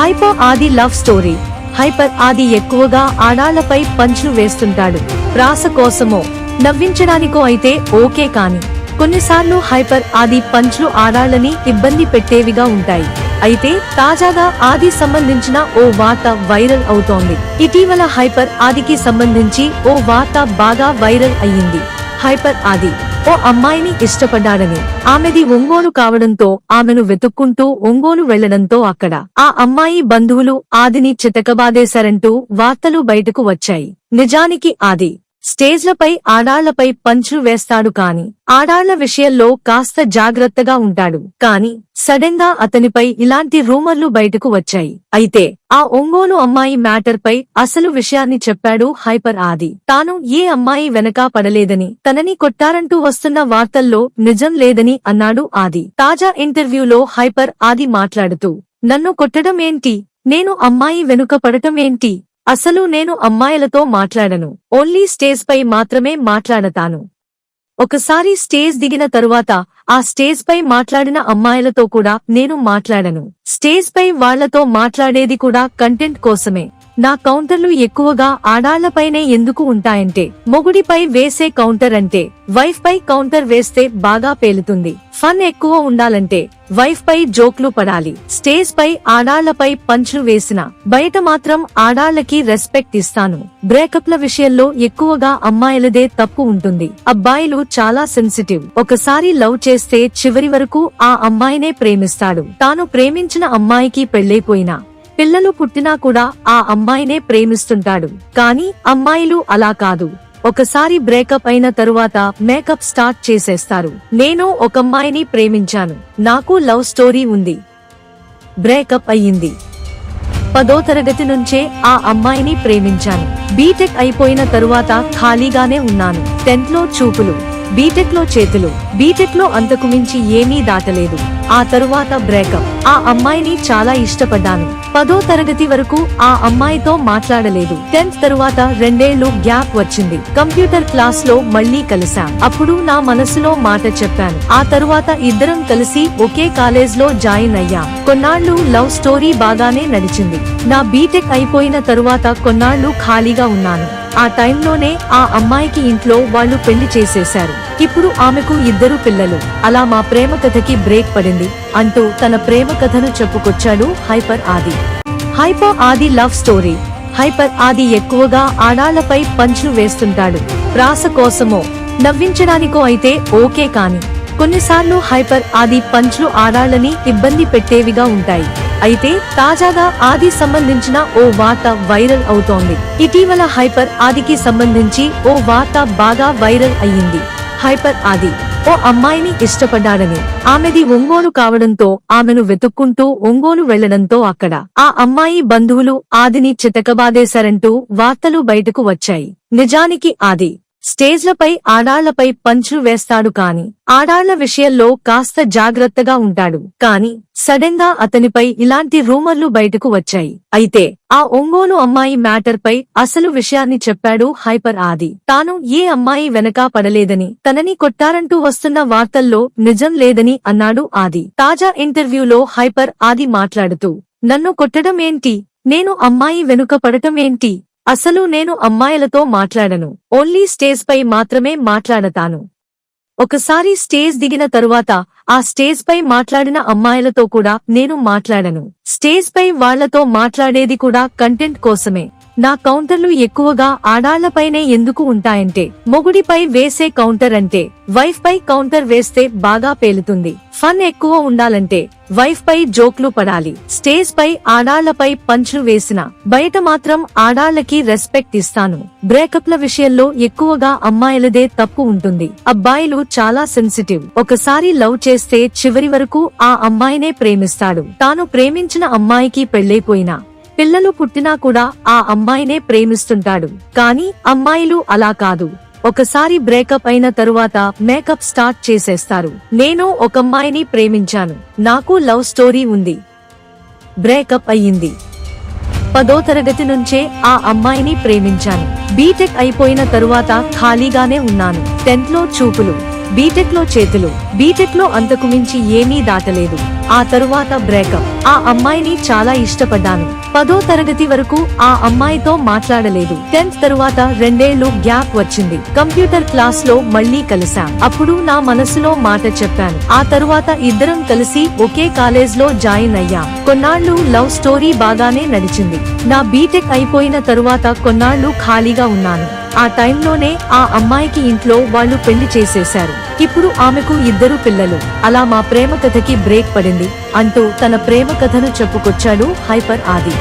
Hyper ఆది love story. Hyper ఆది ఎక్కువగా ఆడాళ్లపై పంచ్లు వేస్తుంటాడు. ప్రాస కోసమో నవ్వించడానికో అయితే ఓకే, కాని కొన్నిసార్లు హైపర్ ఆది పంచ్లు ఆడాళ్లని ఇబ్బంది పెట్టేవిగా ఉంటాయి. అయితే తాజాగా ఆది సంబంధించిన ఓ వార్త వైరల్ అవుతోంది. ఇటీవల హైపర్ ఆదికి సంబంధించి ఓ వార్త బాగా వైరల్ అయ్యింది. హైపర్ ఆది ఓ అమ్మాయిని ఇష్టపడ్డాడని, ఆమెది ఒంగోలు కావడంతో ఆమెను వెతుక్కుంటూ ఒంగోలు వెళ్లడంతో అక్కడ ఆ అమ్మాయి బంధువులు ఆదిని చితకబాదేశారంటూ వార్తలు బయటకు వచ్చాయి. నిజానికి ఆది స్టేజ్లపై ఆడాళ్లపై పంచ్లు వేస్తాడు, కాని ఆడాళ్ల విషయంలో కాస్త జాగ్రత్తగా ఉంటాడు. కాని సడన్ గా అతనిపై ఇలాంటి రూమర్లు బయటకు వచ్చాయి. అయితే ఆ ఒంగోలు అమ్మాయి మ్యాటర్ పై అసలు విషయాన్ని చెప్పాడు హైపర్ ఆది. తాను ఏ అమ్మాయి వెనకా పడలేదని, తనని కొట్టారంటూ వస్తున్న వార్తల్లో నిజం లేదని అన్నాడు ఆది. తాజా ఇంటర్వ్యూలో హైపర్ ఆది మాట్లాడుతూ, నన్ను కొట్టడం ఏంటి, నేను అమ్మాయి వెనుక పడటం ఏంటి, అసలు నేను అమ్మాయిలతో మాట్లాడను, ఓన్లీ స్టేజ్ పై మాత్రమే మాట్లాడతాను. ఒకసారి స్టేజ్ దిగిన తరువాత ఆ స్టేజ్ పై మాట్లాడిన అమ్మాయిలతో కూడా నేను మాట్లాడను. స్టేజ్ పై వాళ్లతో మాట్లాడేది కూడా కంటెంట్ కోసమే. నా కౌంటర్లు ఎక్కువగా ఆడాళ్లపైనే ఎందుకు ఉంటాయంటే, మొగుడిపై వేసే కౌంటర్ అంటే వైఫ్ పై కౌంటర్ వేస్తే బాగా పేలుతుంది. ఫన్ ఎక్కువ ఉండాలంటే వైఫ్ పై జోక్లు పడాలి. స్టేజ్ పై ఆడాళ్లపై పంచ్లు వేసిన బయట మాత్రం ఆడాళ్లకి రెస్పెక్ట్ ఇస్తాను. బ్రేకప్ల విషయంలో ఎక్కువగా అమ్మాయిలదే తప్పు ఉంటుంది. అబ్బాయిలు చాలా సెన్సిటివ్. ఒకసారి లవ్ చేస్తే చివరి వరకు ఆ అమ్మాయినే ప్రేమిస్తాడు. తాను ప్రేమించిన అమ్మాయికి పెళ్లైపోయినా, పిల్లలు పుట్టినా కూడా ఆ అమ్మాయినే ప్రేమిస్తుంటాడు. కానీ అమ్మాయిలు అలా కాదు. ఒకసారి బ్రేకప్ అయిన తరువాత మేకప్ స్టార్ట్ చేసేస్తారు. నేను ఒక అమ్మాయిని ప్రేమించాను, నాకు లవ్ స్టోరీ ఉంది. బ్రేకప్ అయ్యింది. 10వ తరగతి నుంచే ఆ అమ్మాయిని ప్రేమించాను. బీటెక్ అయిపోయిన తరువాత ఖాళీగానే ఉన్నాను. 10th లో చూపులు, బీటెక్ లో చేతులు. బీటెక్ లో అంతకు మించి ఏమీ దాటలేదు. ఆ తరువాత బ్రేకప్. ఆ అమ్మాయిని చాలా ఇష్టపడ్డాను. 10వ తరగతి వరకు ఆ అమ్మాయితో మాట్లాడలేదు. 10th తరువాత 2 ఏళ్లు గ్యాప్ వచ్చింది. కంప్యూటర్ క్లాస్ లో మళ్లీ కలిసాం. అప్పుడు నా మనసులో మాట చెప్పాను. ఆ తరువాత ఇద్దరం కలిసి ఒకే కాలేజ్ లో జాయిన్ అయ్యాం. కొన్నాళ్లు లవ్ స్టోరీ బాగానే నడిచింది. నా బీటెక్ అయిపోయిన తరువాత కొన్నాళ్లు ఖాళీగా ఉన్నాను. ఆ టైంలోనే ఆ అమ్మాయికి ఇంట్లో వాళ్ళు పెళ్లి చేసేశారు. ఇప్పుడు ఆమెకు 2 పిల్లలు. అలా మా ప్రేమ కథకి బ్రేక్ పడింది అంటూ తన ప్రేమ కథను చెప్పుకొచ్చాడు హైపర్ ఆది. హైపర్ ఆది లవ్ స్టోరీ. హైపర్ ఆది ఎక్కువగా ఆడాళ్లపై పంచ్లు వేస్తుంటాడు. ప్రాస కోసమో నవ్వించడానికో అయితే ఓకే, కాని కొన్నిసార్లు హైపర్ ఆది పంచ్లు ఆడాళ్లని ఇబ్బంది పెట్టేవిగా ఉంటాయి. అయితే తాజాగా ఆది సంబంధించిన ఓ వార్త వైరల్ అవుతోంది. ఇటీవల హైపర్ ఆదికి సంబంధించి ఓ వార్త బాగా వైరల్ అయ్యింది. హైపర్ ఆది ఓ అమ్మాయిని ఇష్టపడ్డాడని, ఆమెది ఒంగోలు కావడంతో ఆమెను వెతుక్కుంటూ ఒంగోలు వెళ్లడంతో అక్కడ ఆ అమ్మాయి బంధువులు ఆదిని చితకబాదేశారంటూ వార్తలు బయటకు వచ్చాయి. నిజానికి ఆది స్టేజ్లపై ఆడాళ్లపై పంచ్లు వేస్తాడు, కాని ఆడాళ్ల విషయంలో కాస్త జాగ్రత్తగా ఉంటాడు. కాని సడన్ గా అతనిపై ఇలాంటి రూమర్లు బయటకు వచ్చాయి. అయితే ఆ ఒంగోలు అమ్మాయి మ్యాటర్ పై అసలు విషయాన్ని చెప్పాడు హైపర్ ఆది. తాను ఏ అమ్మాయి వెనకా పడలేదని, తనని కొట్టారంటూ వస్తున్న వార్తల్లో నిజం లేదని అన్నాడు ఆది. తాజా ఇంటర్వ్యూలో హైపర్ ఆది మాట్లాడుతూ, నన్ను కొట్టడం ఏంటి, నేను అమ్మాయి వెనుక పడటం ఏంటి, అసలు నేను అమ్మాయిలతో మాట్లాడను, ఓన్లీ స్టేజ్ పై మాత్రమే మాట్లాడతాను. ఒకసారి స్టేజ్ దిగిన తరువాత ఆ స్టేజ్ పై మాట్లాడిన అమ్మాయిలతో కూడా నేను మాట్లాడను. స్టేజ్ పై వాళ్లతో మాట్లాడేది కూడా కంటెంట్ కోసమే. నా కౌంటర్లు ఎక్కువగా ఆడాళ్లపైనే ఎందుకు ఉంటాయంటే, మొగుడిపై వేసే కౌంటర్ అంటే వైఫ్ పై కౌంటర్ వేస్తే బాగా పేలుతుంది. ఫన్ ఎక్కువ ఉండాలంటే వైఫ్ పై జోక్లు పడాలి. స్టేజ్ పై ఆడాళ్లపై పంచ్లు వేసిన బయట మాత్రం ఆడాళ్లకి రెస్పెక్ట్ ఇస్తాను. బ్రేకప్ల విషయంలో ఎక్కువగా అమ్మాయిలదే తప్పు ఉంటుంది. అబ్బాయిలు చాలా సెన్సిటివ్. ఒకసారి లవ్ చేస్తే చివరి వరకు ఆ అమ్మాయినే ప్రేమిస్తాడు. తాను ప్రేమించిన అమ్మాయికి పెళ్లైపోయినా, పిల్లలు పుట్టినా కూడా ఆ అమ్మాయినే ప్రేమిస్తుంటాడు. కానీ అమ్మాయిలు అలా కాదు. ఒకసారి బ్రేకప్ అయిన తరువాత మేకప్ స్టార్ట్ చేసేస్తారు. నేను ఒక అమ్మాయిని ప్రేమించాను, నాకు లవ్ స్టోరీ ఉంది. బ్రేకప్ అయ్యింది. 10వ తరగతి నుంచే ఆ అమ్మాయిని ప్రేమించాను. బీటెక్ అయిపోయిన తరువాత ఖాళీగానే ఉన్నాను. 10th లో చూపులు, బీటెక్ లో చేతులు. బీటెక్ లో అంతకు మించి ఏమీ దాటలేదు. ఆ తరువాత బ్రేకప్. ఆ అమ్మాయిని చాలా ఇష్టపడ్డాను. 10వ తరగతి వరకు ఆ అమ్మాయితో మాట్లాడలేదు. 10th తరువాత 2 ఏళ్లు గ్యాప్ వచ్చింది. కంప్యూటర్ క్లాస్ లో మళ్ళీ కలిసాం. అప్పుడు నా మనసులో మాట చెప్పాను. ఆ తరువాత ఇద్దరం కలిసి ఒకే కాలేజ్ లో జాయిన్ అయ్యాం. కొన్నాళ్లు లవ్ స్టోరీ బాగానే నడిచింది. నా బీటెక్ అయిపోయిన తరువాత కొన్నాళ్లు ఖాళీగా ఉన్నాను. ఆ టైంలోనే ఆ అమ్మాయికి ఇంట్లో వాళ్ళు పెళ్లి చేసేశారు. ఇప్పుడు ఆమెకు 2 పిల్లలు. అలా మా ప్రేమ కథకి బ్రేక్ పడింది అంటూ తన ప్రేమ కథను చెప్పుకొచ్చాడు హైపర్ ఆది.